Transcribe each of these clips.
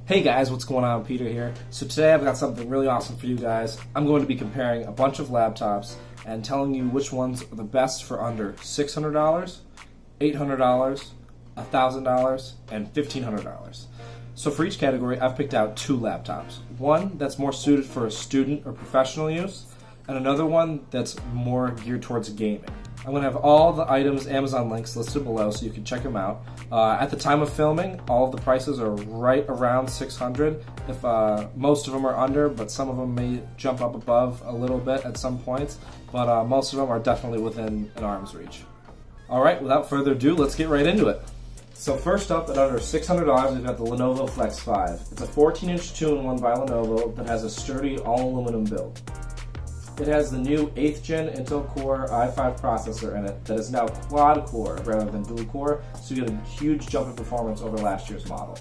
Hey guys, what's going on? Peter here. So today I've got something really awesome for you guys. I'm going to be comparing a bunch of laptops and telling you which ones are the best for under $600, $800, $1,000, and $1,500. So for each category, I've picked out two laptops. One that's more suited for a student or professional use, and another one that's more geared towards gaming. I'm going to have all the items' Amazon links listed below so you can check them out. At the time of filming, all of the prices are right around $600. If most of them are under, but some of them may jump up above a little bit at some points. But most of them are definitely within an arm's reach. Alright, without further ado, let's get right into it. So first up, at under $600, we've got the Lenovo Flex 5. It's a 14-inch 2-in-1 by Lenovo that has a sturdy all-aluminum build. It has the new 8th gen Intel Core i5 processor in it that is now quad-core rather than dual-core, so you get a huge jump in performance over last year's model.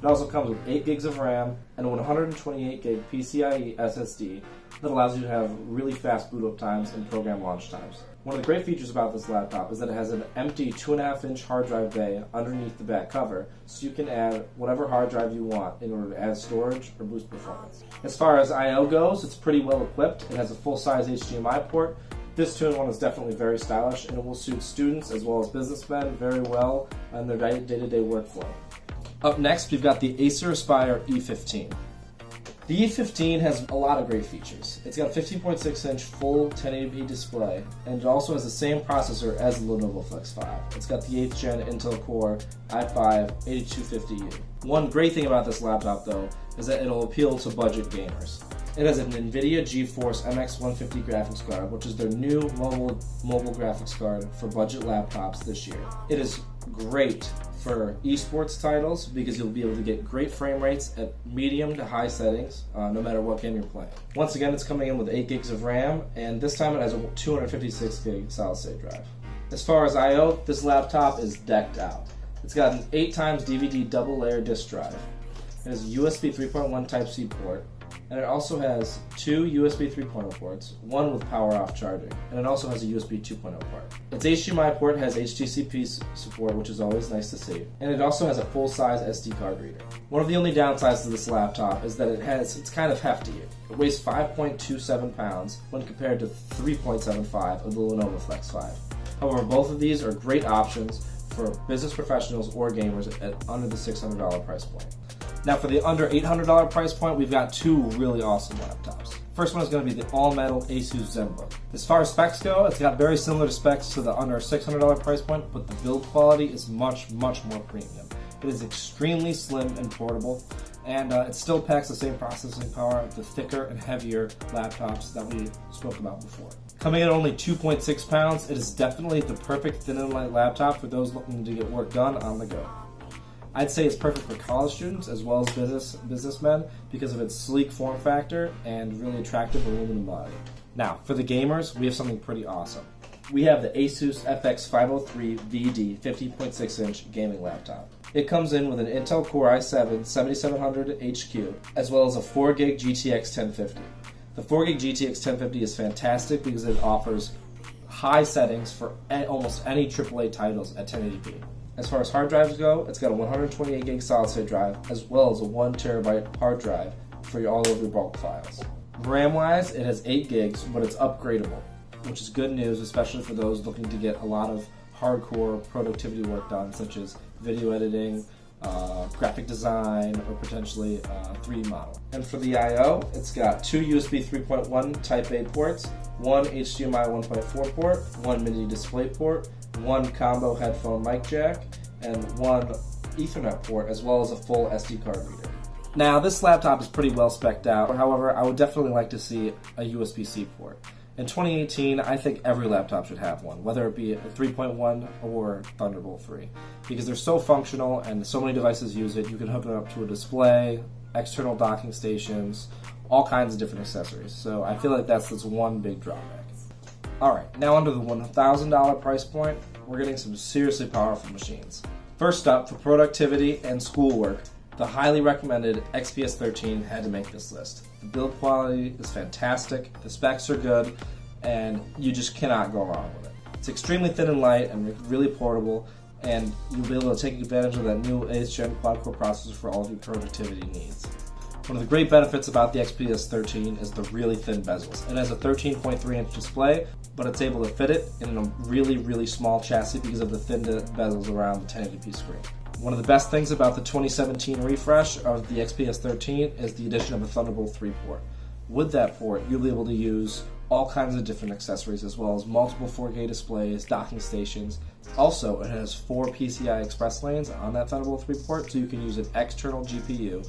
It also comes with 8 gigs of RAM and a 128 gig PCIe SSD that allows you to have really fast boot-up times and program launch times. One of the great features about this laptop is that it has an empty 2.5-inch hard drive bay underneath the back cover, so you can add whatever hard drive you want in order to add storage or boost performance. As far as I/O goes, it's pretty well equipped. It has a full-size HDMI port. This 2-in-1 is definitely very stylish, and it will suit students as well as businessmen very well in their day-to-day workflow. Up next, we've got the Acer Aspire E15. The E15 has a lot of great features. It's got a 15.6-inch full 1080p display, and it also has the same processor as the Lenovo Flex 5. It's got the 8th gen Intel Core i5-8250U. One great thing about this laptop, though, is that it'll appeal to budget gamers. It has an NVIDIA GeForce MX150 graphics card, which is their new mobile graphics card for budget laptops this year. It is great for esports titles because you'll be able to get great frame rates at medium to high settings no matter what game you're playing. Once again, it's coming in with 8 gigs of RAM, and this time it has a 256 gig solid state drive. As far as I/O, this laptop is decked out. It's got an 8x DVD double layer disk drive. It has a USB 3.1 Type-C port, and it also has 2 USB 3.0 ports, one with power off charging, and it also has a USB 2.0 port. Its HDMI port has HDCP support, which is always nice to see, and it also has a full-size SD card reader. One of the only downsides to this laptop is that it's kind of hefty. It weighs 5.27 pounds when compared to 3.75 of the Lenovo Flex 5. However, both of these are great options for business professionals or gamers at under the $600 price point. Now for the under $800 price point, we've got two really awesome laptops. First one is going to be the all-metal Asus Zenbook. As far as specs go, it's got very similar specs to the under $600 price point, but the build quality is much more premium. It is extremely slim and portable, and it still packs the same processing power of the thicker and heavier laptops that we spoke about before. Coming in at only 2.6 pounds, it is definitely the perfect thin and light laptop for those looking to get work done on the go. I'd say it's perfect for college students as well as businessmen because of its sleek form factor and really attractive aluminum body. Now, for the gamers, we have something pretty awesome. We have the Asus FX503VD 50.6-inch gaming laptop. It comes in with an Intel Core i7 7700HQ as well as a 4 gig GTX 1050. The 4 gig GTX 1050 is fantastic because it offers high settings for almost any AAA titles at 1080p. As far as hard drives go, it's got a 128 gig solid state drive as well as a 1 terabyte hard drive for all of your bulk files. RAM wise, it has 8 gigs, but it's upgradable, which is good news, especially for those looking to get a lot of hardcore productivity work done, such as video editing, graphic design, or potentially 3D model. And for the I/O, it's got 2 USB 3.1 Type A ports, 1 HDMI 1.4 port, 1 mini display port, 1 combo headphone mic jack, and 1 Ethernet port, as well as a full SD card reader. Now, this laptop is pretty well spec'd out. However, I would definitely like to see a USB-C port. In 2018, I think every laptop should have one, whether it be a 3.1 or Thunderbolt 3, because they're so functional and so many devices use it. You can hook it up to a display, external docking stations, all kinds of different accessories. So I feel like that's one big drawback. Alright, now under the $1,000 price point, we're getting some seriously powerful machines. First up, for productivity and schoolwork, the highly recommended XPS 13 had to make this list. The build quality is fantastic, the specs are good, and you just cannot go wrong with it. It's extremely thin and light and really portable, and you'll be able to take advantage of that new 8th gen quad-core processor for all of your productivity needs. One of the great benefits about the XPS 13 is the really thin bezels. It has a 13.3-inch display, but it's able to fit it in a really small chassis because of the thin bezels around the 1080p screen. One of the best things about the 2017 refresh of the XPS 13 is the addition of a Thunderbolt 3 port. With that port, you'll be able to use all kinds of different accessories as well as multiple 4K displays, docking stations. Also, it has 4 PCI Express lanes on that Thunderbolt 3 port, so you can use an external GPU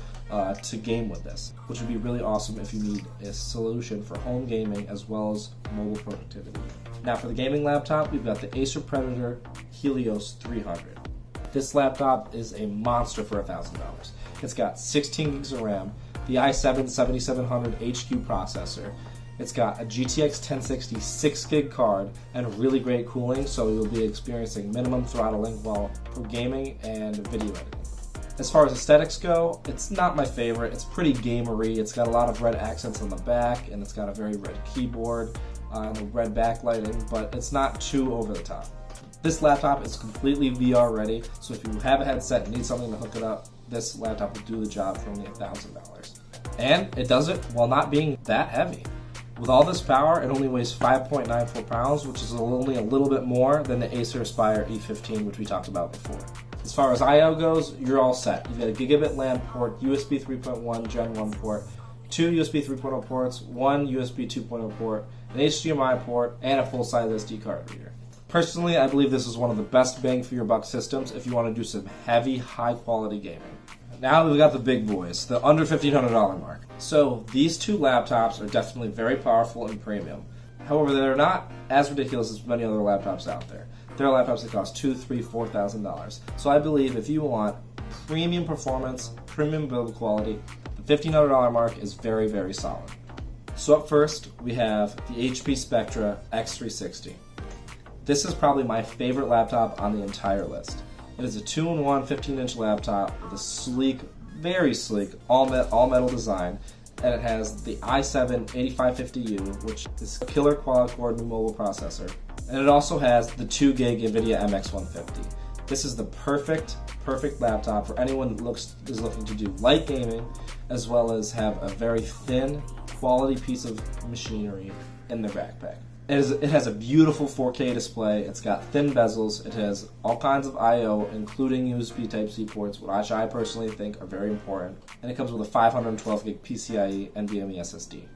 to game with this, which would be really awesome if you need a solution for home gaming as well as mobile productivity. Now for the gaming laptop, we've got the Acer Predator Helios 300. This laptop is a monster for $1,000. It's got 16 gigs of RAM, the i7-7700 HQ processor. It's got a GTX 1060 6 gig card and really great cooling, so you'll be experiencing minimum throttling while for gaming and video editing. As far as aesthetics go, it's not my favorite. It's pretty gamery. It's got a lot of red accents on the back, and it's got a very red keyboard and the red backlighting, but it's not too over the top. This laptop is completely VR ready, so if you have a headset and need something to hook it up, this laptop will do the job for only $1,000. And it does it while not being that heavy. With all this power, it only weighs 5.94 pounds, which is only a little bit more than the Acer Aspire E15, which we talked about before. As far as I/O goes, you're all set. You've got a gigabit LAN port, USB 3.1 Gen 1 port, 2 USB 3.0 ports, 1 USB 2.0 port, an HDMI port, and a full-size SD card reader. Personally, I believe this is one of the best bang for your buck systems if you want to do some heavy, high-quality gaming. Now we've got the big boys, the under $1,500 mark. So these two laptops are definitely very powerful and premium. However, they're not as ridiculous as many other laptops out there. There are laptops that cost $2,000, $3,000, $4,000. So I believe if you want premium performance, premium build quality, the $1,500 mark is very solid. So up first, we have the HP Spectre X360. This is probably my favorite laptop on the entire list. It is a 2-in-1 15-inch laptop with a sleek, very sleek, all metal design, and it has the i7-8550U, which is a killer quad-core new mobile processor, and it also has the 2 gig NVIDIA MX150. This is the perfect laptop for anyone that is looking to do light gaming, as well as have a very thin, quality piece of machinery in their backpack. It has a beautiful 4K display, it's got thin bezels, it has all kinds of I/O, including USB Type-C ports, which I personally think are very important, and it comes with a 512 gig PCIe NVMe SSD.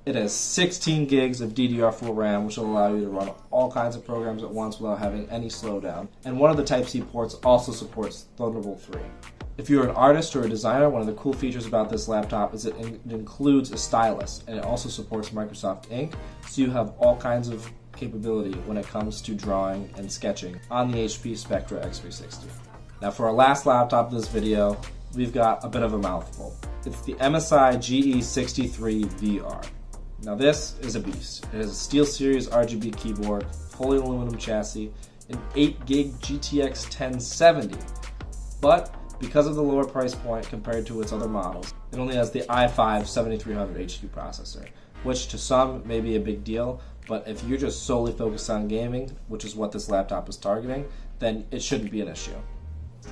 It has 16 gigs of DDR4 RAM, which will allow you to run all kinds of programs at once without having any slowdown, and one of the Type-C ports also supports Thunderbolt 3. If you're an artist or a designer, one of the cool features about this laptop is it includes a stylus, and it also supports Microsoft Ink, so you have all kinds of capability when it comes to drawing and sketching on the HP Spectre X360. Now for our last laptop of this video, we've got a bit of a mouthful. It's the MSI GE63VR. Now this is a beast. It has a SteelSeries RGB keyboard, fully aluminum chassis, an 8 gig GTX 1070, but because of the lower price point compared to its other models, it only has the i5-7300 HQ processor, which to some may be a big deal, but if you're just solely focused on gaming, which is what this laptop is targeting, then it shouldn't be an issue.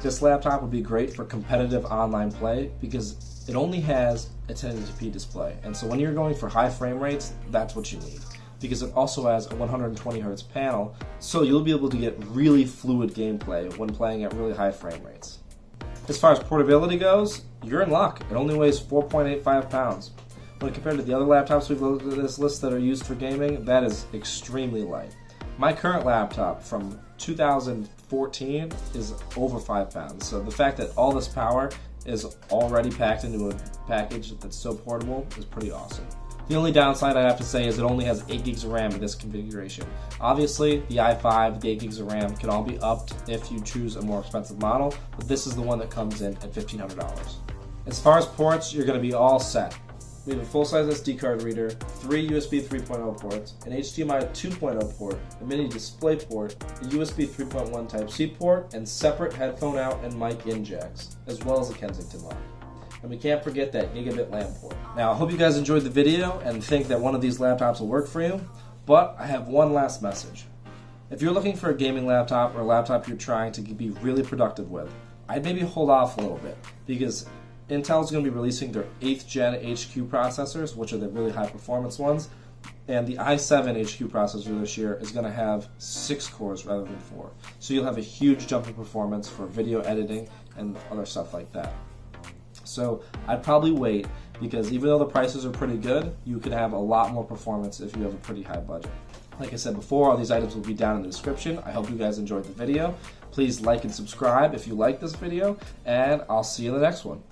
This laptop would be great for competitive online play because it only has a 1080p display, and so when you're going for high frame rates, that's what you need. Because it also has a 120Hz panel, so you'll be able to get really fluid gameplay when playing at really high frame rates. As far as portability goes, you're in luck. It only weighs 4.85 pounds. When compared to the other laptops we've looked at this list that are used for gaming, that is extremely light. My current laptop from 2014 is over 5 pounds, so the fact that all this power is already packed into a package that's so portable is pretty awesome. The only downside I have to say is it only has 8 gigs of RAM in this configuration. Obviously, the i5, the 8 gigs of RAM can all be upped if you choose a more expensive model, but this is the one that comes in at $1,500. As far as ports, you're going to be all set. We have a full-size SD card reader, 3 USB 3.0 ports, an HDMI 2.0 port, a mini display port, a USB 3.1 Type-C port, and separate headphone out and mic in jacks, as well as a Kensington lock. And we can't forget that gigabit LAN port. Now, I hope you guys enjoyed the video and think that one of these laptops will work for you, but I have one last message. If you're looking for a gaming laptop or a laptop you're trying to be really productive with, I'd maybe hold off a little bit because Intel is going to be releasing their 8th gen HQ processors, which are the really high performance ones, and the i7 HQ processor this year is going to have 6 cores rather than 4. So you'll have a huge jump in performance for video editing and other stuff like that. So I'd probably wait because even though the prices are pretty good, you can have a lot more performance if you have a pretty high budget. Like I said before, all these items will be down in the description. I hope you guys enjoyed the video. Please like and subscribe if you like this video, and I'll see you in the next one.